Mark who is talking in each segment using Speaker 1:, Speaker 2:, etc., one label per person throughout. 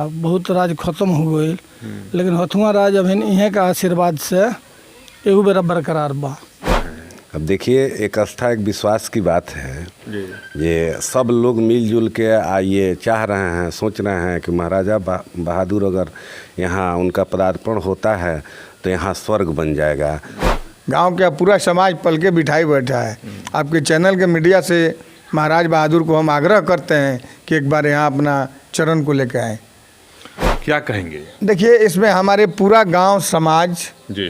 Speaker 1: बहुत राज खत्म हो गई, लेकिन हथुआ राज अभी इहे का आशीर्वाद से एगो बेरा बरकरार बा।
Speaker 2: अब देखिए, एक आस्था एक विश्वास की बात है। ये सब लोग मिलजुल के ये चाह रहे हैं, सोच रहे हैं कि महाराजा बहादुर अगर यहाँ उनका पदार्पण होता है तो यहाँ स्वर्ग बन जाएगा।
Speaker 3: गांव का पूरा समाज पल के बिठाई बैठा है। आपके चैनल के मीडिया से महाराज बहादुर को हम आग्रह करते हैं कि एक बार यहाँ अपना चरण को लेकर आएँ।
Speaker 4: क्या कहेंगे?
Speaker 3: देखिए, इसमें हमारे पूरा गांव समाज
Speaker 4: जी,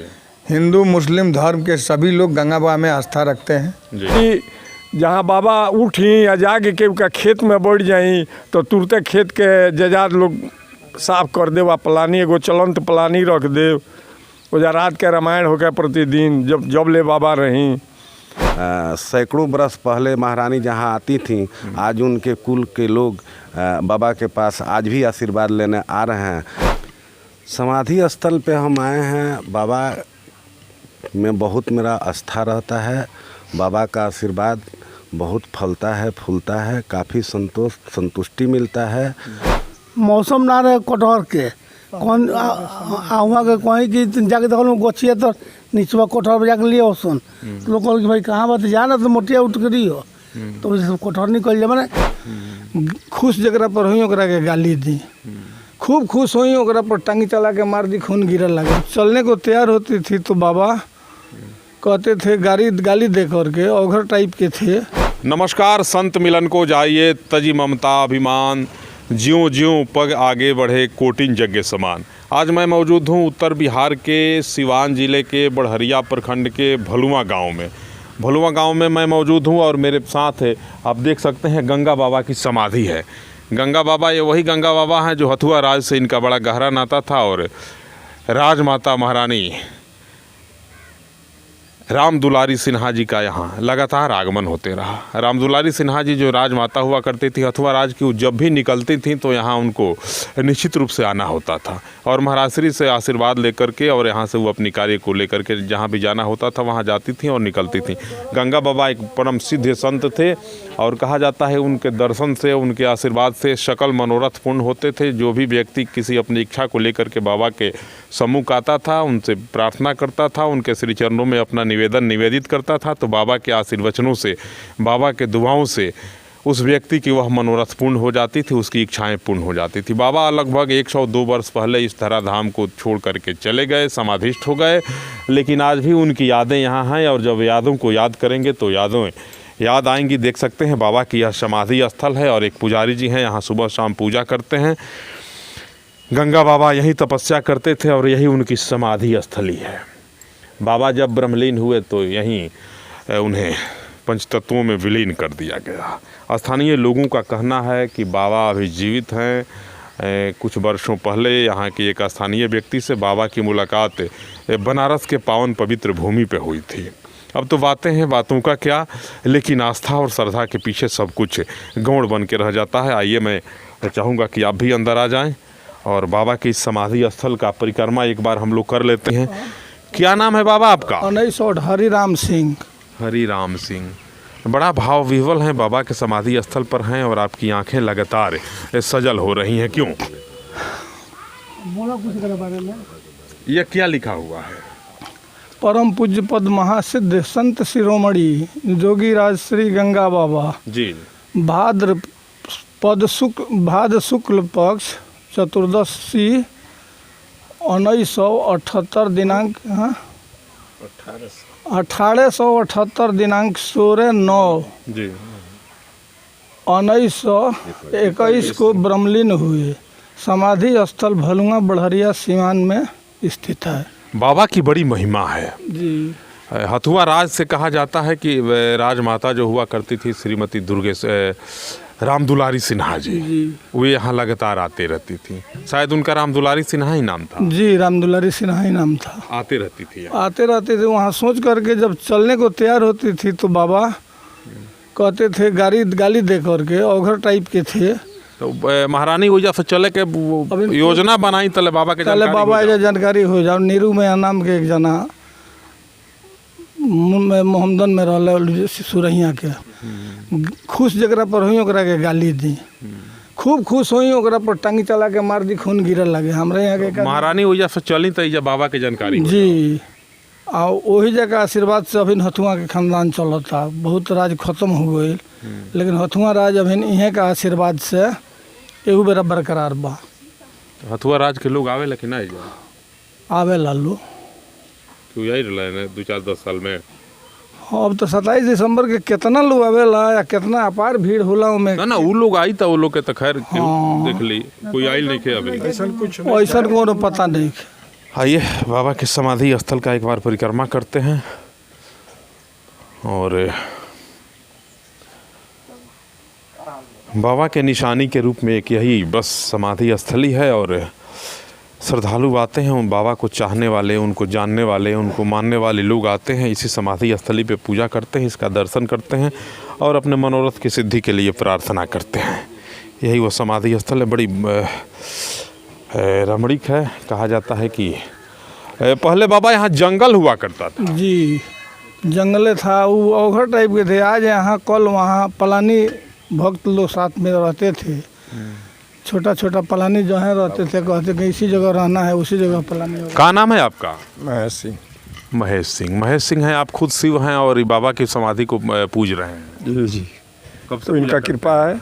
Speaker 3: हिंदू मुस्लिम धर्म के सभी लोग गंगा बाबा में आस्था रखते हैं
Speaker 4: जी।
Speaker 5: जहाँ बाबा उठी या जाके के उनका खेत में बढ़ जाई तो तुरते खेत के जजाद लोग साफ कर दे, वा पलानी एगो चलंत पलानी रख दे। ओजा रात के रामायण होकर प्रतिदिन जब ले बाबा रही।
Speaker 2: सैकड़ों बरस पहले महारानी जहाँ आती थी, आज उनके कुल के लोग बाबा के पास आज भी आशीर्वाद लेने आ रहे हैं। समाधि स्थल पे हम आए हैं। बाबा में बहुत मेरा आस्था रहता है। बाबा का आशीर्वाद बहुत फलता है, फूलता है, काफ़ी संतुष्टि मिलता है।
Speaker 1: मौसम ना रहे कटहर के कौन आहुआ के कहीं की जाके देखो गोछिया तो नीचवा कटहर पर जाके लिए ओसन लोग कहल कि भाई कहाँ बात जाना तो मोटिया उठ कर रही हो तो सब कटहर निकल जाए। मैंने खुश जगह पर हुई ओकरा के गाली दी, खूब खुश हुई, ओकरा पर टांगी चला के मार दी, खून गिरने लगा। चलने को तैयार होती थी तो बाबा कहते थे गाली दे करके, औघर टाइप के थे।
Speaker 4: नमस्कार, संत मिलन को जाइए तजी ममता अभिमान, ज्यों ज्यों पग आगे बढ़े कोटिन यज्ञ समान। आज मैं मौजूद हूँ उत्तर बिहार के सिवान जिले के बड़हरिया प्रखंड के भलुआ गांव में। भलुआ गांव में मैं मौजूद हूँ और मेरे साथ है, आप देख सकते हैं, गंगा बाबा की समाधि है। गंगा बाबा ये वही गंगा बाबा हैं जो हथुआ राज से इनका बड़ा गहरा नाता था और राजमाता महारानी राम दुलारी सिन्हा जी का यहाँ लगातार आगमन होते रहा। राम दुलारी सिन्हा जी जो राजमाता हुआ करती थी हथुआ राज की, जब भी निकलती थी तो यहाँ उनको निश्चित रूप से आना होता था और महाराश्री से आशीर्वाद लेकर के और यहाँ से वो अपनी कार्य को लेकर के जहाँ भी जाना होता था वहाँ जाती थी और निकलती थी। गंगा बाबा एक परम सिद्ध संत थे और कहा जाता है उनके दर्शन से, उनके आशीर्वाद से सकल मनोरथ पूर्ण होते थे। जो भी व्यक्ति किसी अपनी इच्छा को लेकर के बाबा के सम्मुख आता था, उनसे प्रार्थना करता था, उनके श्री चरणों में अपना निवेदन निवेदित करता था, तो बाबा के आशीर्वचनों से, बाबा के दुआओं से उस व्यक्ति की वह मनोरथ पूर्ण हो जाती थी, उसकी इच्छाएं पूर्ण हो जाती थी। बाबा लगभग 102 वर्ष पहले इस धराधाम को छोड़ करके चले गए, समाधिस्थ हो गए, लेकिन आज भी उनकी यादें यहाँ हैं और जब यादों को याद करेंगे तो याद आएंगी। देख सकते हैं बाबा की यह समाधि स्थल है और एक पुजारी जी हैं, यहाँ सुबह शाम पूजा करते हैं। गंगा बाबा यहीं तपस्या करते थे और यही उनकी समाधि स्थली है। बाबा जब ब्रह्मलीन हुए तो यहीं उन्हें पंचतत्वों में विलीन कर दिया गया। स्थानीय लोगों का कहना है कि बाबा अभी जीवित हैं। कुछ वर्षों पहले यहाँ के एक स्थानीय व्यक्ति से बाबा की मुलाकात बनारस के पावन पवित्र भूमि पर हुई थी। अब तो बातें हैं, बातों का क्या, लेकिन आस्था और श्रद्धा के पीछे सब कुछ गौण बन के रह जाता है। आइए, मैं चाहूँगा कि आप भी अंदर आ जाएं और बाबा की समाधि स्थल का परिक्रमा एक बार हम लोग कर लेते हैं। क्या नाम है बाबा आपका?
Speaker 1: 1900 हरिराम सिंह।
Speaker 4: हरिराम सिंह, बड़ा भाव विह्वल हैं, बाबा के समाधि स्थल पर हैं और आपकी आंखें लगातार सजल हो रही हैं। क्यों?
Speaker 1: बोला कुछ के बारे में।
Speaker 4: यह क्या लिखा हुआ है?
Speaker 1: परम पूज्य पद महासिद्ध संत शिरोमणि जोगी राज श्री गंगा बाबा
Speaker 4: जी,
Speaker 1: भाद्र शुक्ल पक्ष चतुर्दशी 1978 दिनांक 1878 दिनांक 16/9
Speaker 4: जी
Speaker 1: 1921 को ब्रह्मलीन हुए। समाधि स्थल भलुआ बड़हरिया सिवान में स्थित है।
Speaker 4: बाबा की बड़ी महिमा है
Speaker 1: जी।
Speaker 4: हथुआ राज से कहा जाता है कि राजमाता जो हुआ करती थी श्रीमती राम दुलारी सिन्हा जी, वे यहाँ लगातार आते रहती थी। शायद उनका राम दुलारी सिन्हा ही नाम था।
Speaker 1: जी, राम दुलारी सिन्हा ही नाम था।
Speaker 4: आते रहती थी,
Speaker 1: आते रहते थे वहाँ। सोच करके जब चलने को तैयार होती थी तो बाबा कहते थे गाली दे करके, औघर टाइप के थे।
Speaker 4: तो महारानी वजह से चले के योजना बनाई, तले बाबा के
Speaker 1: जानकारी हो जाओ। नीरू में नाम के एक जना मोहम्मदन में रहले सुरहिया के, खुश जगह पर हुई ओकरा के गाली दी,
Speaker 3: खूब खुश हुई, ओकरा पर टांगी चला के मार दी, खून गिरे लगे। हमारे यहाँ के
Speaker 4: महारानी वजह से चली तो इजा बाबा के जानकारी हो
Speaker 3: जी, और वही जगह आशीर्वाद से अभी हथुआ के खानदान चलता। बहुत राज खत्म हो गई, लेकिन हथुआ राज अभी इहे का आशीर्वाद से एगो बेरा बरकरार बा।
Speaker 4: जाए। हथुआ राज के लोग आवे लेकिन नहीं जाए
Speaker 3: आवे लालू
Speaker 4: क्यों यही रहे 2-4-10 साल में।
Speaker 3: अब तो 27 दिसंबर के कितना लोग आवेला या कितना अपार भीड़ होला उमे।
Speaker 4: ना ना वो लोग आई था, वो लोग के तो खैर
Speaker 3: हाँ।
Speaker 4: देख ली, कोई आई नहीं थे अभी।
Speaker 3: ऐसा को पता नहीं।
Speaker 4: आइए बाबा के समाधि स्थल का एक बार परिक्रमा करते हैं। और बाबा के निशानी के रूप में एक यही बस समाधि स्थली है, और श्रद्धालु आते हैं, उन बाबा को चाहने वाले, उनको जानने वाले, उनको मानने वाले लोग आते हैं, इसी समाधि स्थली पे पूजा करते हैं, इसका दर्शन करते हैं और अपने मनोरथ की सिद्धि के लिए प्रार्थना करते हैं। यही वो समाधि स्थल है। बड़ी रमणीक है। कहा जाता है कि पहले बाबा यहाँ जंगल हुआ करता था।
Speaker 3: जी, जंगले था, वो ओघर टाइप के थे। आज यहाँ कल वहाँ पलानी भक्त लोग साथ में रहते थे। छोटा छोटा पलानी जो है रहते थे, कहते कि इसी जगह रहना है, उसी जगह पलानी होगा।
Speaker 4: क्या नाम है आपका?
Speaker 5: महेश सिंह।
Speaker 4: महेश सिंह। महेश सिंह हैं आप, खुद शिव हैं और बाबा की समाधि को पूज रहे हैं।
Speaker 5: जी,
Speaker 4: कब से
Speaker 5: तो इनका कृपा है,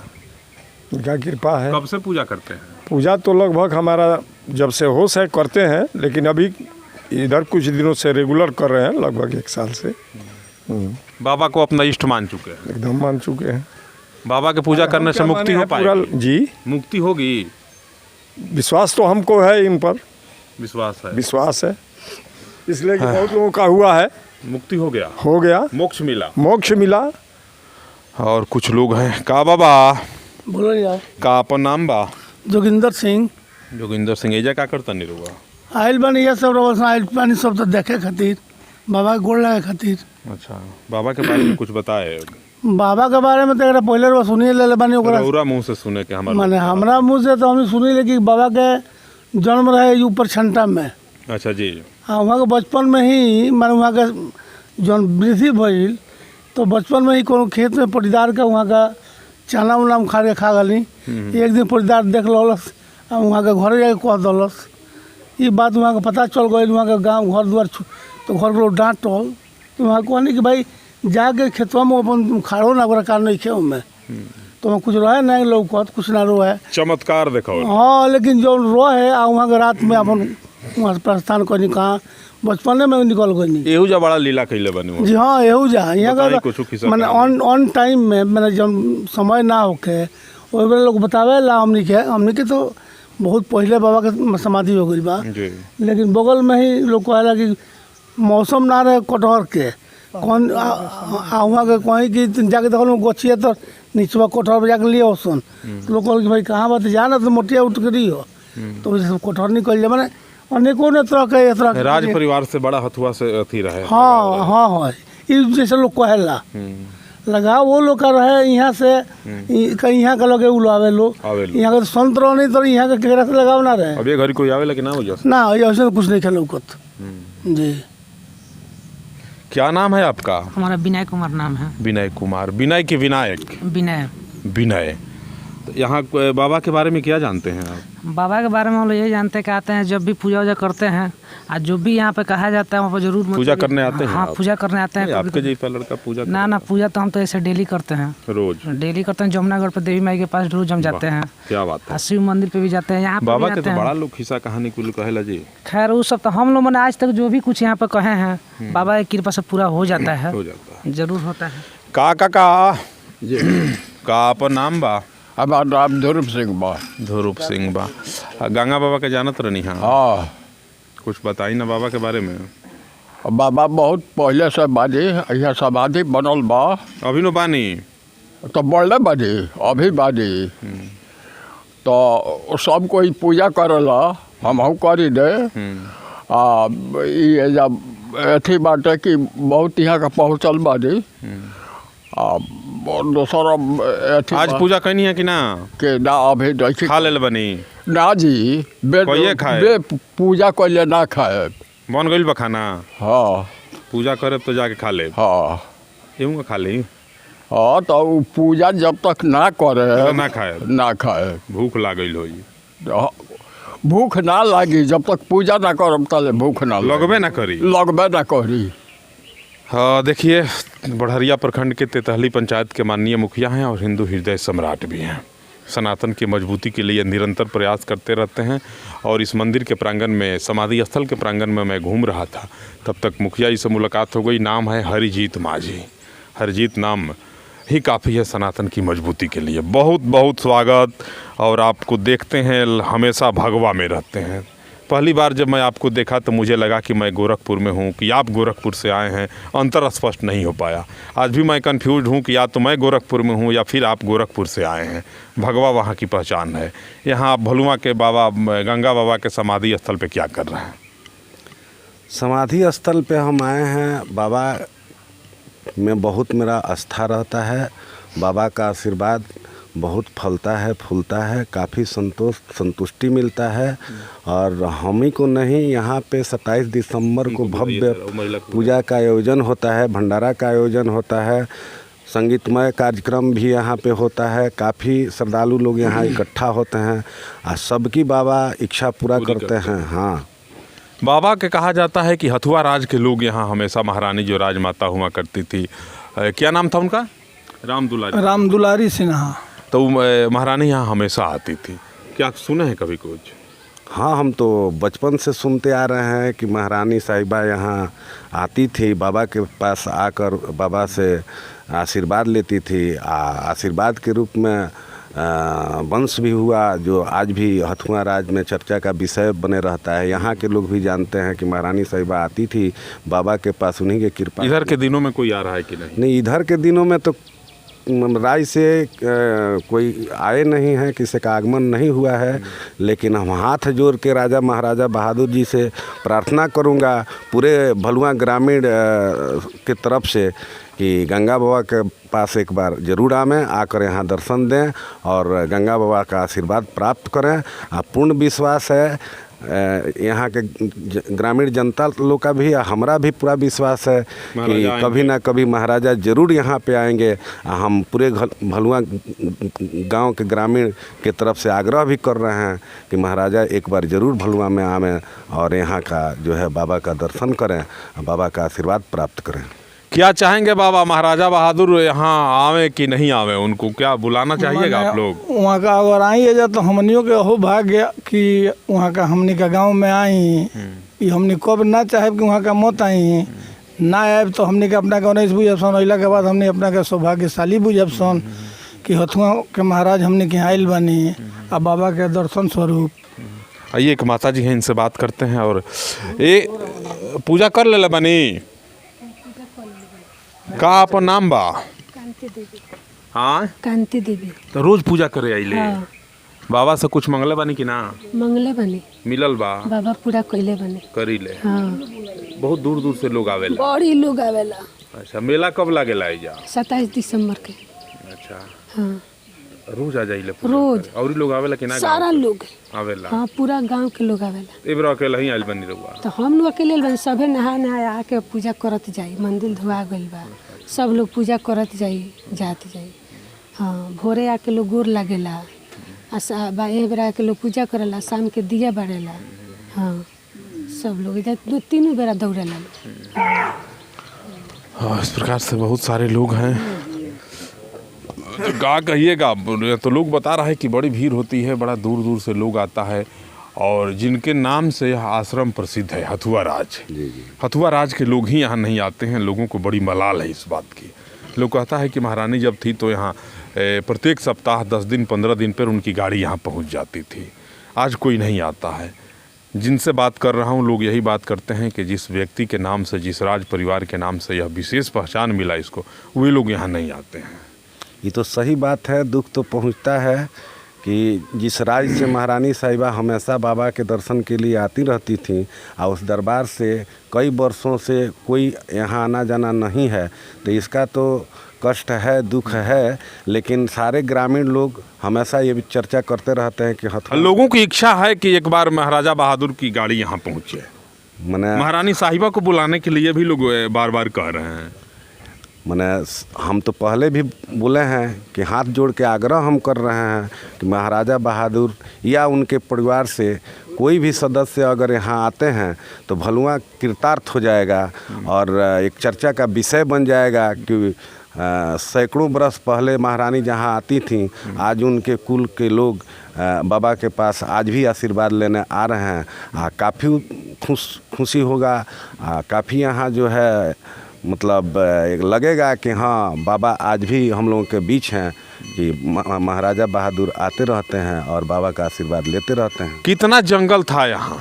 Speaker 5: इनका कृपा है।
Speaker 4: कब से पूजा करते हैं?
Speaker 5: पूजा तो लगभग हमारा जब से होश है करते हैं, लेकिन अभी इधर कुछ दिनों से रेगुलर कर रहे हैं, लगभग 1 साल से।
Speaker 4: बाबा को अपना इष्ट मान चुके हैं।
Speaker 5: एकदम मान चुके हैं।
Speaker 4: बाबा के पूजा करने से मुक्ति हो पाएगी?
Speaker 5: जी,
Speaker 4: मुक्ति होगी,
Speaker 5: विश्वास तो हमको है, इन पर
Speaker 4: विश्वास है।
Speaker 5: विश्वास है, इसलिए कि बहुत लोगों का हुआ है,
Speaker 4: मुक्ति हो गया, मोक्ष मिला।
Speaker 5: मोक्ष मिला।
Speaker 4: और कुछ लोग हैं। का बाबा
Speaker 1: बोलो यार।
Speaker 4: का अपन नाम बा?
Speaker 1: जोगिंदर सिंह।
Speaker 4: जोगिंदर सिंह। एजा का करता नहीं रुआ?
Speaker 1: आयल बनी ये सब रवा आयल पानी सब तो देखे खातिर, बाबा के गोड़ लगे खातिर।
Speaker 4: अच्छा, बाबा के बारे में कुछ बताए।
Speaker 1: बाबा के बारे में तो एकरा पहले रवा सुनिए ले बानी ओकरा
Speaker 4: रउरा मुंह से सुने के हमारे।
Speaker 1: माने हमरा मुँह से तो हम सुनी ले कि बाबा के जन्म रहे ऊपर छंटा में।
Speaker 4: अच्छा जी।
Speaker 1: हाँ, वहाँ के बचपन में ही माने वहाँ का जौन वृद्धि भइल तो बचपन में ही कोनो खेत में पटीदार का वहाँ का चना उना खा के खा गली। एक दिन पटीदार देख लौलस और वहाँ के घरे जाके कह दलस। ये बात वहाँ का पता चल गई, वहाँ का गांव घर द्वार तो घर के लोग डांटल। तो वहाँ कहनी कि भाई जाके खेतवा में अपन खाड़ो ना ओकरा कार नहीं खेव में। तो वहाँ कुछ रहे नहीं लोग कहत, कुछ ना रो है।
Speaker 4: चमत्कार देखो।
Speaker 1: हाँ, लेकिन जो रो है आ वहाँ के रात में अपन वहाँ से प्रस्थान करनी, कहाँ बचपने में निकल गई।
Speaker 4: एहू जा बड़ा लीला कैले बनी।
Speaker 1: जी हाँ, एहू जा यहाँ
Speaker 4: बताई
Speaker 1: का
Speaker 4: कुछ किस्सा
Speaker 1: मैंने ऑन टाइम में मैंने जब समय ना होके वही बेला लोग बतावे ला हमनी के तो बहुत पहले बाबा के समाधि हो गई बा।
Speaker 4: जी।
Speaker 1: लेकिन बगल में ही लोग कहला कि मौसम ना रहे कटहर के कौन वहाँ के कहीं कि जाके देखल गछिए तो नीचवा कटहर पर जाके लिए औसन। तो लोग कहल कि भाई कहाँ बात जा ना तो मोटिया उठ के रही हो, तो वजह से कटहर निकल जाए। मैंने अनेकों ने तरह के
Speaker 4: राज परिवार से बड़ा हथुआ से अथी रहे।
Speaker 1: हाँ हाँ हाँ, इस जैसे लोग कहेला लगा वो लोग का रहे यहाँ से कहीं यहाँ का लगे उलावे लोग यहाँ का संत रहो नहीं तो यहाँ का केकरा से लगाव ना रहे।
Speaker 4: अब ये घर कोई आवे लेकिन ना हो जा
Speaker 1: ना ऐसे कुछ नहीं खेल लौकत। जी।
Speaker 4: क्या नाम है आपका?
Speaker 6: हमारा विनय कुमार नाम है।
Speaker 4: विनय कुमार। विनय के विनायक?
Speaker 6: विनय।
Speaker 4: विनय। तो यहाँ बाबा के बारे में क्या जानते हैं आप?
Speaker 6: बाबा के बारे में हम लोग यही जानते हैं कि आते हैं जब भी पूजा वूजा करते हैं और जो भी यहाँ पे कहा जाता है वहाँ पर जरूर
Speaker 4: पूजा करने आते हैं?
Speaker 6: हाँ, पूजा करने आते हैं।
Speaker 4: आपके जैसा लड़का पूजा
Speaker 6: ना पूजा तो हम तो ऐसे डेली करते हैं,
Speaker 4: रोज
Speaker 6: डेली करते हैं। जमुनागढ़ पर देवी माई के पास रोज हम जाते हैं।
Speaker 4: क्या बात है।
Speaker 6: शिव मंदिर पे भी जाते हैं। यहाँ
Speaker 4: बाबा के तो बड़ा लोग खिस्सा कहानी कुल कहेला जी।
Speaker 6: खैर वो सब तो हम लोग मैंने आज तक जो भी कुछ यहाँ पे कहे हैं बाबा की कृपा से पूरा हो जाता है।
Speaker 4: हो जाता है,
Speaker 6: जरूर होता है।
Speaker 4: का अपन नाम बा?
Speaker 7: अब नाम ध्रुव सिंह बा।
Speaker 4: ध्रुव सिंह बा। गंगा बाबा के जानत रहनी?
Speaker 7: हाँ,
Speaker 4: कुछ बताई ना बाबा के बारे में।
Speaker 7: बाबा बहुत पहले से बानी, यहाँ समाधि बनल बा।
Speaker 4: अभी नो बानी?
Speaker 7: तो बढ़ले बानी, अभी बानी। तो सब कोई पूजा करेला, हम करी दे। ये जब अथी बाटे कि बहुत यहाँ का पहुँचल बानी। दोसर
Speaker 4: आज पूजा करनी है कि ना?
Speaker 7: के ना अभी देखी
Speaker 4: खा ले बनी
Speaker 7: ना जी। बे पूजा कैले ना खाए
Speaker 4: बन गई बा खाना।
Speaker 7: हाँ,
Speaker 4: पूजा करे तो जाके खा ले।
Speaker 7: हाँ,
Speaker 4: यूँ खा ली।
Speaker 7: हाँ तो उ पूजा जब तक ना करे
Speaker 4: ना खाए
Speaker 7: ना खाए
Speaker 4: भूख लागल होई
Speaker 7: हाँ, भूख ना लागी जब तक पूजा ना करब तले भूख ना लागी।
Speaker 4: लगबे ना करी
Speaker 7: लगबे ना करी।
Speaker 4: हाँ देखिए, बढ़हरिया प्रखंड के तेतहली पंचायत के माननीय मुखिया हैं और हिंदू हृदय सम्राट भी हैं। सनातन की मजबूती के लिए निरंतर प्रयास करते रहते हैं। और इस मंदिर के प्रांगण में, समाधि स्थल के प्रांगण में मैं घूम रहा था, तब तक मुखिया जी से मुलाकात हो गई। नाम है हरिजीत माझी। हरिजीत नाम ही काफ़ी है सनातन की मजबूती के लिए। बहुत बहुत स्वागत। और आपको देखते हैं हमेशा भगवा में रहते हैं। पहली बार जब मैं आपको देखा तो मुझे लगा कि मैं गोरखपुर में हूँ कि आप गोरखपुर से आए हैं, अंतर स्पष्ट नहीं हो पाया। आज भी मैं कंफ्यूज हूँ कि या तो मैं गोरखपुर में हूँ या फिर आप गोरखपुर से आए हैं। भगवा वहाँ की पहचान है। यहाँ आप भलुआ के बाबा गंगा बाबा के समाधि स्थल पे क्या कर रहे हैं?
Speaker 2: समाधि स्थल पे हम आए हैं। बाबा में बहुत मेरा आस्था रहता है। बाबा का आशीर्वाद बहुत फलता है, फूलता है, काफ़ी संतुष्टि मिलता है। और हम ही को नहीं, यहाँ पे 27 दिसंबर को भव्य पूजा का आयोजन होता है, भंडारा का आयोजन होता है, संगीतमय कार्यक्रम भी यहाँ पे होता है। काफ़ी श्रद्धालु लोग यहाँ इकट्ठा होते हैं और सबकी बाबा इच्छा पूरा करते हैं। हाँ,
Speaker 4: बाबा के कहा जाता है कि हथुआ राज के लोग यहाँ हमेशा, महारानी जो राजमाता हुआ करती थी, क्या नाम था उनका?
Speaker 3: रामदुलारी सिन्हा।
Speaker 4: तो महारानी यहाँ हमेशा आती थी। क्या सुने हैं कभी कुछ?
Speaker 2: हाँ, हम तो बचपन से सुनते आ रहे हैं कि महारानी साहिबा यहाँ आती थी, बाबा के पास आकर बाबा से आशीर्वाद लेती थी। आशीर्वाद के रूप में वंश भी हुआ, जो आज भी हथुआ राज में चर्चा का विषय बने रहता है। यहाँ के लोग भी जानते हैं कि महारानी साहिबा आती थी बाबा के पास, उन्हीं के कृपा।
Speaker 4: इधर के दिनों में कोई आ रहा है कि नहीं?
Speaker 2: नहीं, इधर के दिनों में तो राय से कोई आए नहीं हैं, किसी का आगमन नहीं हुआ है। लेकिन हम हाथ जोड़ के राजा महाराजा बहादुर जी से प्रार्थना करूंगा पूरे भलुआ ग्रामीण की तरफ से कि गंगा बाबा के पास एक बार ज़रूर आकर यहाँ दर्शन दें और गंगा बाबा का आशीर्वाद प्राप्त करें। पूर्ण विश्वास है यहाँ के ग्रामीण जनता लोग का भी, हमारा भी पूरा विश्वास है कि कभी ना कभी महाराजा ज़रूर यहाँ पे आएंगे। हम पूरे भलुआ गांव के ग्रामीण के तरफ से आग्रह भी कर रहे हैं कि महाराजा एक बार ज़रूर भलुआ में आवें और यहाँ का जो है बाबा का दर्शन करें, बाबा का आशीर्वाद प्राप्त करें।
Speaker 4: क्या चाहेंगे बाबा, महाराजा बहादुर यहाँ आवे कि नहीं आवे? उनको क्या बुलाना चाहिएगा आप लोग?
Speaker 3: वहाँ का अगर आइए तो हमनियों के हो भाग्य कि वहाँ का हमनी का गांव में आई। ये हमनी कब ना चाहे कि वहाँ का मत आई ना आए तो हमनी के अपना के 19 बुझब सन। अइला के बाद हमनी अपना के सौभाग्यशाली बुझब सन कि हथुआ के महाराज हमनी के आइल बनी आ बाबा के दर्शन स्वरूप।
Speaker 4: आइए, एक माता जी हैं, इनसे बात करते हैं। और ये पूजा कर ले बनी का अपन नाम बा?
Speaker 8: कांति देवी।
Speaker 4: हाँ,
Speaker 8: कांति देवी।
Speaker 4: तो रोज पूजा करे आइले?
Speaker 8: हाँ।
Speaker 4: बाबा से कुछ मंगले बानी कि ना?
Speaker 8: मंगले बनी।
Speaker 4: मिलल बा?
Speaker 8: बाबा पूरा कइले बनी।
Speaker 4: करी ले।
Speaker 8: हाँ।
Speaker 4: बहुत दूर दूर से लोग आवेला?
Speaker 8: बड़ी लोग आवेला।
Speaker 4: अच्छा, मेला कब लागेला एजा?
Speaker 8: 27 दिसंबर के।
Speaker 4: अच्छा,
Speaker 8: हाँ।
Speaker 4: रोज आ जाइले?
Speaker 8: रोज।
Speaker 4: और लोग आवेला कि ना?
Speaker 8: सारा लोग
Speaker 4: आवेला।
Speaker 8: हाँ, पूरा गांव के लोग आवेला।
Speaker 4: एबरा अकेला ही आइल बनी रहुआ?
Speaker 8: तो हम लोग अकेले बन, सभे नहा नहा आके पूजा करत जाई। मंदिर धोआ गइल बा, सब लोग पूजा करत जाई, जात जाई। हाँ, भोरे आके लोग गोर लागेला, ए बेरा के लोग पूजा करेला, शाम के दिया बारेला। हाँ, सब लोग इधर 2-3 बेरा दौड़ेला।
Speaker 4: हाँ, इस प्रकार से बहुत सारे लोग हैं। क्या कहिएगा, तो लोग बता रहा है कि बड़ी भीड़ होती है, बड़ा दूर दूर से लोग आता है। और जिनके नाम से यह आश्रम प्रसिद्ध है, हथुआ राज। हथुआ राज के लोग ही यहाँ नहीं आते हैं। लोगों को बड़ी मलाल है इस बात की। लोग कहता है कि महारानी जब थी तो यहाँ प्रत्येक सप्ताह 10 दिन 15 दिन पर उनकी गाड़ी यहाँ पहुँच जाती थी। आज कोई नहीं आता है। जिनसे बात कर रहा हूँ, लोग यही बात करते हैं कि जिस व्यक्ति के नाम से, जिस राज परिवार के नाम से यह विशेष पहचान मिला इसको, वे लोग यहाँ नहीं आते हैं।
Speaker 2: ये तो सही बात है। दुख तो पहुंचता है कि जिस राज्य से महारानी साहिबा हमेशा बाबा के दर्शन के लिए आती रहती थी और उस दरबार से कई वर्षों से कोई यहाँ आना जाना नहीं है, तो इसका तो कष्ट है, दुख है। लेकिन सारे ग्रामीण लोग हमेशा ये चर्चा करते रहते हैं कि
Speaker 4: लोगों की इच्छा है कि एक बार महाराजा बहादुर की गाड़ी यहाँ पहुँचे।
Speaker 2: मने
Speaker 4: महारानी साहिबा को बुलाने के लिए भी लोग बार बार कह रहे हैं।
Speaker 2: मैंने हम तो पहले भी बोले हैं कि हाथ जोड़ के आग्रह हम कर रहे हैं कि महाराजा बहादुर या उनके परिवार से कोई भी सदस्य अगर यहाँ आते हैं तो भलुआ कृतार्थ हो जाएगा और एक चर्चा का विषय बन जाएगा कि सैकड़ों बरस पहले महारानी जहाँ आती थीं, आज उनके कुल के लोग बाबा के पास आज भी आशीर्वाद लेने आ रहे हैं। काफ़ी खुशी होगा, काफ़ी यहाँ जो है मतलब लगेगा कि हाँ बाबा आज भी हम लोगों के बीच हैं, कि महाराजा बहादुर आते रहते हैं और बाबा का आशीर्वाद लेते रहते हैं।
Speaker 4: कितना जंगल था यहाँ?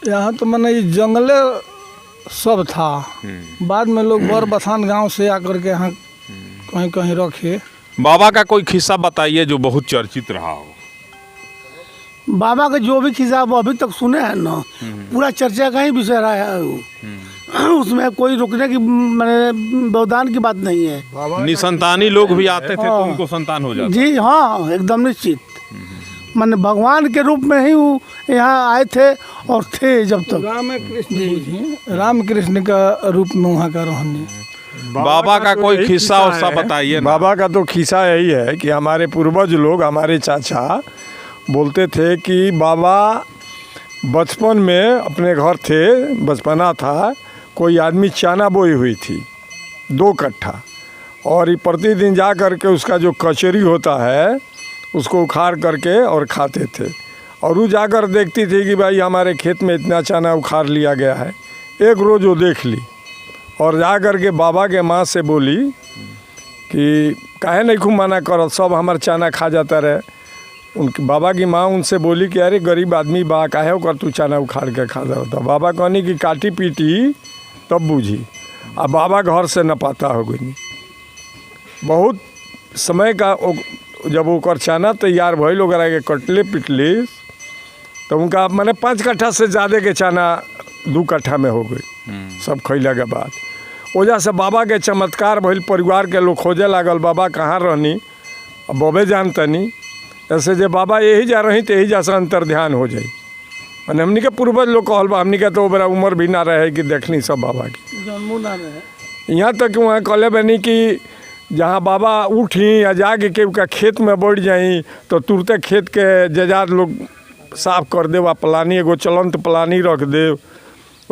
Speaker 3: यहाँ तो मैंने ये जंगले सब था। बाद में लोग बर बथान गांव से आकर के यहाँ कहीं कहीं रखे।
Speaker 4: बाबा का कोई किस्सा बताइए जो बहुत चर्चित रहा हो।
Speaker 1: बाबा का जो भी किस्सा वो अभी तक सुने हैं ना, पूरा चर्चा का ही विषय रहा है वो। उसमें कोई रुकने की मैंने व्यवधान की बात नहीं है।
Speaker 4: निसंतानी लोग भी आते थे तो उनको संतान हो जाता?
Speaker 1: जी हाँ, एकदम निश्चित। मैंने भगवान के रूप में ही वो यहाँ आए थे और थे जब तक।
Speaker 3: राम कृष्ण का रूप में वहाँ का रहने।
Speaker 4: बाबा का कोई किस्सा उससा बताइए ना।
Speaker 5: बाबा का तो किस्सा यही है कि हमारे पूर्वज लोग, हमारे चाचा बोलते थे कि बाबा बचपन में अपने घर थे, बचपना था, कोई आदमी चाना बोई हुई थी 2 कट्ठा, और ये प्रतिदिन जा कर के उसका जो कचरी होता है उसको उखाड़ करके और खाते थे। और वो जाकर देखती थी कि भाई हमारे खेत में इतना चना उखाड़ लिया गया है। एक रोज़ वो देख ली और जा कर के बाबा के माँ से बोली कि काहे नहीं खूब मना करो, सब हमारे चना खा जाता रहे। उनकी बाबा की माँ उनसे बोली कि अरे गरीब आदमी बा, काहे कर तू चना उखाड़ के खाता रहता। बाबा कहनी कि काटी पीटी तब बूझी। अब बाबा घर से न पाता हो गई। बहुत समय का जब ओकर चना तैयार भइल, ओकरा के कटले पिटले तो उनका मैंने 5 कट्ठा से ज़्यादा के चना 2 कट्ठा में हो गई सब खैला के बाद। वजह से बाबा के चमत्कार भइल, परिवार के लोग खोजे लागल बाबा कहाँ रहनी। अब बबे जानतनी ऐसे जे बाबा यही जा रही तो यही जा से अंतर ध्यान हो जाई। मैंने हमनी के पूर्वज लोग कहल बा, हमनी के तो बड़ा उम्र भी ना रहे कि देखनी सब बाबा की,
Speaker 1: जन्मों ना रहे।
Speaker 5: यहाँ तक वहाँ कहले बनी कि जहाँ बाबा उठी या जाके के का खेत में बढ़ जाई तो तुरते खेत के जजात लोग साफ कर दे, पलानी एगो चलंत पलानी रख दे।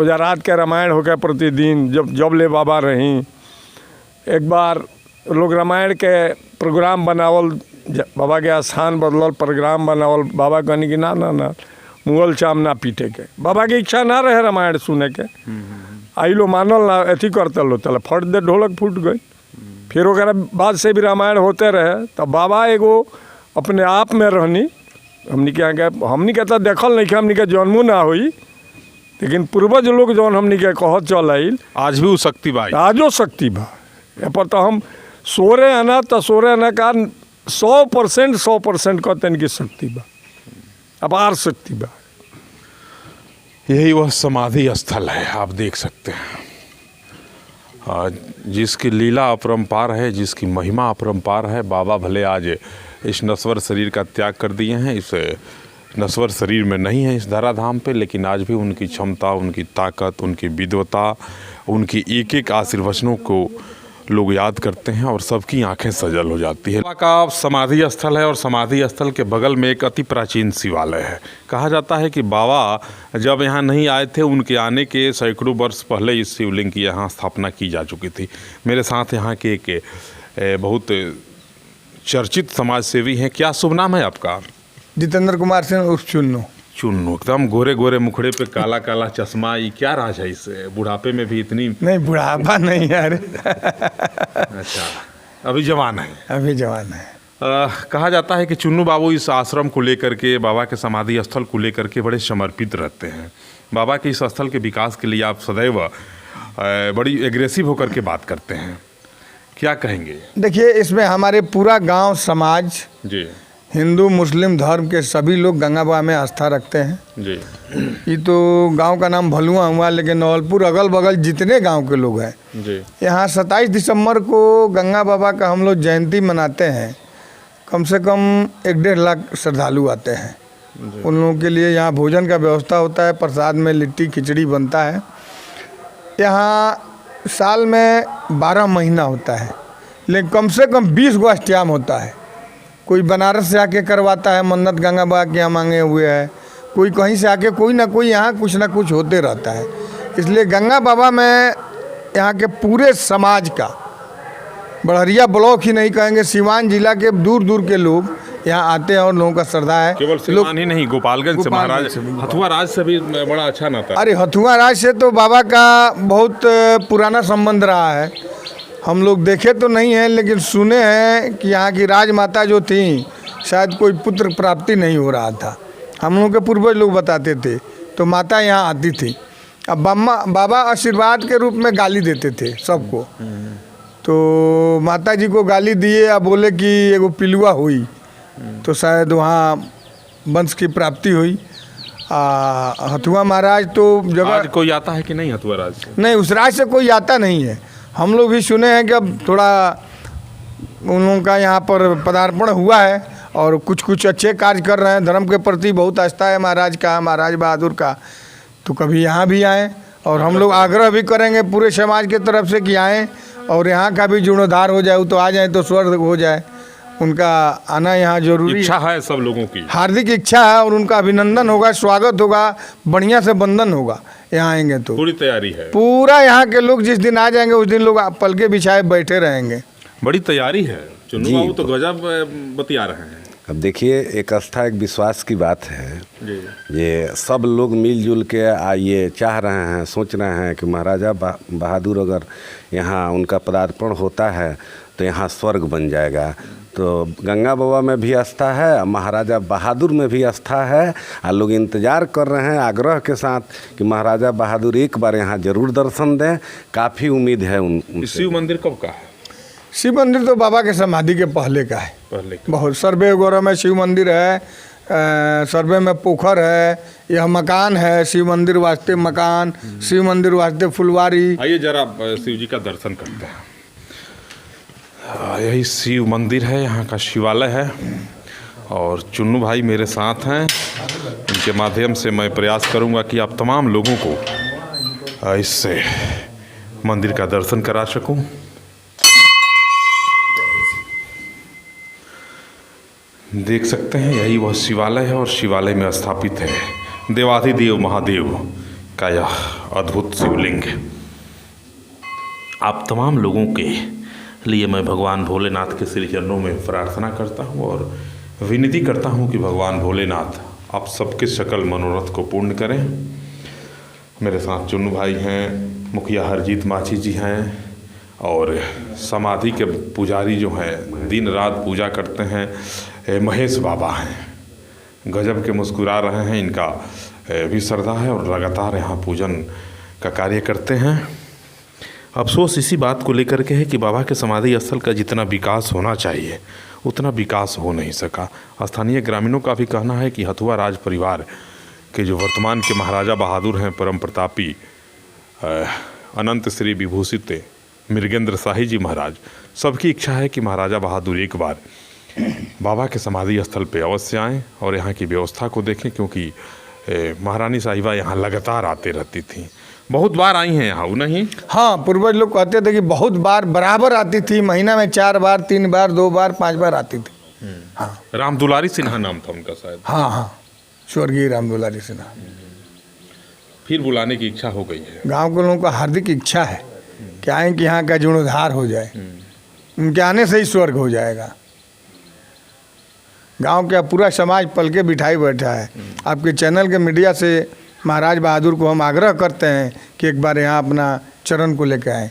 Speaker 5: ओजा रात के रामायण होकर प्रतिदिन जब ले बाबा रही। एक बार लोग रामायण के प्रोग्राम बनावल, बाबा के स्थान बदलल, प्रोग्राम बनावल। बाबा कहनी कि ना ना ना मुगल चाम ना पीटे के। बाबा की इच्छा ना रहे रामायण सुने के। आई लो मानल ना अथी करते लो, चल फट दे ढोलक फूट गई। फिर वगैरह बाद से भी रामायण होते रहे। तब बाबा एगो अपने आप में रहनी। हमनी के तो देखल नहीं कि हमनी के जन्मों ना हुई, लेकिन पूर्वज लोग जौन हमनी के कहत चल आइल,
Speaker 4: आज भी वो शक्ति बा,
Speaker 5: आजो शक्ति बा। ए पर तो हम सोरे आना तो सोरे आना का 100% कहते हैं कि शक्ति बा, अपार शक्ति बा।
Speaker 4: यही वह समाधि स्थल है, आप देख सकते हैं। जिसकी लीला अपरंपार है, जिसकी महिमा अपरंपार है। बाबा भले आज इस नश्वर शरीर का त्याग कर दिए हैं, इस नश्वर शरीर में नहीं है इस धराधाम पे, लेकिन आज भी उनकी क्षमता, उनकी ताकत, उनकी विद्वता, उनकी एक एक आशीर्वचनों को लोग याद करते हैं और सबकी आंखें सजल हो जाती है। बाबा का समाधि स्थल है और समाधि स्थल के बगल में एक अति प्राचीन शिवालय है। कहा जाता है कि बाबा जब यहाँ नहीं आए थे, उनके आने के सैकड़ों वर्ष पहले इस शिवलिंग की यहाँ स्थापना की जा चुकी थी। मेरे साथ यहाँ के एक बहुत चर्चित समाज सेवी हैं। क्या शुभ नाम है आपका?
Speaker 3: जितेंद्र कुमार सिंह उर्फ चुन्नू।
Speaker 4: चुन्नू, एकदम गोरे गोरे मुखड़े पे काला काला चश्मा, ये क्या राज है इस बुढ़ापे में भी इतनी?
Speaker 3: नहीं, बुढ़ापा नहीं यार।
Speaker 4: अच्छा, अभी जवान है।
Speaker 3: अभी जवान है।
Speaker 4: कहा जाता है कि चुन्नू बाबू इस आश्रम को लेकर के, बाबा के समाधि स्थल को लेकर के बड़े समर्पित रहते हैं। बाबा के इस स्थल के विकास के लिए आप सदैव बड़ी एग्रेसिव होकर के बात करते हैं, क्या कहेंगे?
Speaker 3: देखिए, इसमें हमारे पूरा गांव समाज
Speaker 4: जी,
Speaker 3: हिंदू मुस्लिम धर्म के सभी लोग गंगा बाबा में आस्था रखते हैं
Speaker 4: जी।
Speaker 3: ये तो गांव का नाम भलुआ हुआ, लेकिन नवलपुर अगल बगल जितने गांव के लोग हैं
Speaker 4: जी,
Speaker 3: यहाँ 27 दिसंबर को गंगा बाबा का हम लोग जयंती मनाते हैं। कम से कम 1-1.5 लाख श्रद्धालु आते हैं। उन लोगों के लिए यहाँ भोजन का व्यवस्था होता है, प्रसाद में लिट्टी खिचड़ी बनता है। यहाँ साल में 12 महीना होता है, लेकिन कम से कम 20 गो अष्टयाम होता है। कोई बनारस से आके करवाता है, मन्नत गंगा बाबा के यहाँ मांगे हुए है, कोई कहीं से आके कोई ना कोई यहाँ कुछ ना कुछ होते रहता है। इसलिए गंगा बाबा में यहाँ के पूरे समाज का, बड़हरिया ब्लॉक ही नहीं कहेंगे, सिवान जिला के दूर दूर के लोग यहाँ आते हैं और लोगों का श्रद्धा है।
Speaker 4: केवल सिवान ही नहीं, गोपालगंज से, महाराज हथुआ राज से भी बड़ा अच्छा नाता है।
Speaker 3: अरे हथुआ राज से तो बाबा का बहुत पुराना संबंध रहा है। हम लोग देखे तो नहीं हैं, लेकिन सुने हैं कि यहाँ की राजमाता जो थी, शायद कोई पुत्र प्राप्ति नहीं हो रहा था। हम लोग के पूर्वज लोग बताते थे, तो माता यहाँ आती थी। अब बाबा आशीर्वाद के रूप में गाली देते थे सबको, तो माता जी को गाली दिए, अब बोले कि एगो पिलुआ हुई तो शायद वहाँ वंश की प्राप्ति हुई। हथुआ महाराज तो जगह
Speaker 4: आज कोई आता है कि नहीं हथुआ राज से?
Speaker 3: नहीं, उस राज से कोई आता नहीं है। हम लोग भी सुने हैं कि अब थोड़ा उन लोगों का यहाँ पर पदार्पण हुआ है और कुछ कुछ अच्छे कार्य कर रहे हैं। धर्म के प्रति बहुत आस्था है महाराज का, महाराज बहादुर का। तो कभी यहाँ भी आएँ, और हम लोग आग्रह भी करेंगे पूरे समाज के तरफ से कि आएँ और यहाँ का भी जीर्णोद्धार हो जाए, तो आ जाए तो स्वर्ग हो जाए। उनका आना यहाँ जरूरी
Speaker 4: इच्छा है सब लोगों की,
Speaker 3: हार्दिक इच्छा है, और उनका अभिनंदन होगा, स्वागत होगा, बढ़िया से बंधन होगा। यहाँ आएंगे तो
Speaker 4: पूरी तैयारी है।
Speaker 3: पूरा यहाँ के लोग जिस दिन आ जाएंगे उस दिन लोग पलके बिछाए बैठे रहेंगे।
Speaker 4: बड़ी तैयारी है। चुन्नू बाबू तो गजब बतिया रहे हैं।
Speaker 2: अब देखिए, एक आस्था एक विश्वास की बात है। ये सब लोग मिलजुल के ये चाह रहे हैं, सोच रहे हैं कि महाराजा बहादुर अगर यहाँ उनका पदार्पण होता है तो यहाँ स्वर्ग बन जाएगा। तो गंगा बाबा में भी आस्था है, महाराजा बहादुर में भी आस्था है, और लोग इंतज़ार कर रहे हैं आग्रह के साथ कि महाराजा बहादुर एक बार यहाँ जरूर दर्शन दें। काफ़ी उम्मीद है उन।
Speaker 4: शिव मंदिर कब का है?
Speaker 3: शिव मंदिर तो बाबा के समाधि के पहले का है।
Speaker 4: पहले का।
Speaker 3: बहुत सर्वे गौरव में शिव मंदिर है, सर्वे में पोखर है, यह मकान है शिव मंदिर वास्ते मकान, शिव मंदिर वास्ते फुलवारी।
Speaker 4: आइए जरा शिव जी का दर्शन करते हैं। यही शिव मंदिर है, यहाँ का शिवालय है, और चुन्नू भाई मेरे साथ हैं। इनके माध्यम से मैं प्रयास करूँगा कि आप तमाम लोगों को इससे मंदिर का दर्शन करा सकूँ। देख सकते हैं यही वह शिवालय है, और शिवालय में स्थापित है देवाधिदेव महादेव का यह अद्भुत शिवलिंग। आप तमाम लोगों के लिए मैं भगवान भोलेनाथ के श्री चरणों में प्रार्थना करता हूँ और विनती करता हूँ कि भगवान भोलेनाथ आप सबके सकल मनोरथ को पूर्ण करें। मेरे साथ चुन्नू भाई हैं, मुखिया हरजीत माछी जी हैं, और समाधि के पुजारी जो हैं दिन रात पूजा करते हैं महेश बाबा हैं। गजब के मुस्कुरा रहे हैं, इनका भी श्रद्धा है और लगातार यहाँ पूजन का कार्य करते हैं। अफसोस इसी बात को लेकर के है कि बाबा के समाधि स्थल का जितना विकास होना चाहिए उतना विकास हो नहीं सका। स्थानीय ग्रामीणों का भी कहना है कि हथुआ राज परिवार के जो वर्तमान के महाराजा बहादुर हैं, परम प्रतापी अनंत श्री विभूषित मृगेंद्र शाही जी महाराज, सबकी इच्छा है कि महाराजा बहादुर एक बार बाबा के समाधि स्थल पे अवश्य आएँ और यहाँ की व्यवस्था को देखें, क्योंकि महारानी साहिबा यहाँ लगातार आते रहती थी। बहुत बार आई हैं यहाँ, नहीं?
Speaker 3: हाँ, पूर्वज लोग कहते थे कि बहुत बार बराबर आती थी, महीना में 4 बार 3 बार 2 बार 5 बार आती थी। हाँ,
Speaker 4: रामदुलारी सिन्हा नाम था उनका शायद।
Speaker 3: हाँ हाँ, स्वर्गीय रामदुलारी सिन्हा।
Speaker 4: फिर बुलाने की इच्छा हो गई है।
Speaker 3: गांव के लोगों का हार्दिक इच्छा है कि आएँ कि यहाँ का जीर्णोद्धार हो जाए, उनके आने से ही स्वर्ग हो जाएगा। गांव का पूरा समाज पलके बिठाई बैठा है। आपके चैनल के मीडिया से महाराज बहादुर को हम आग्रह करते हैं कि एक बार यहाँ अपना चरण को लेकर आएँ।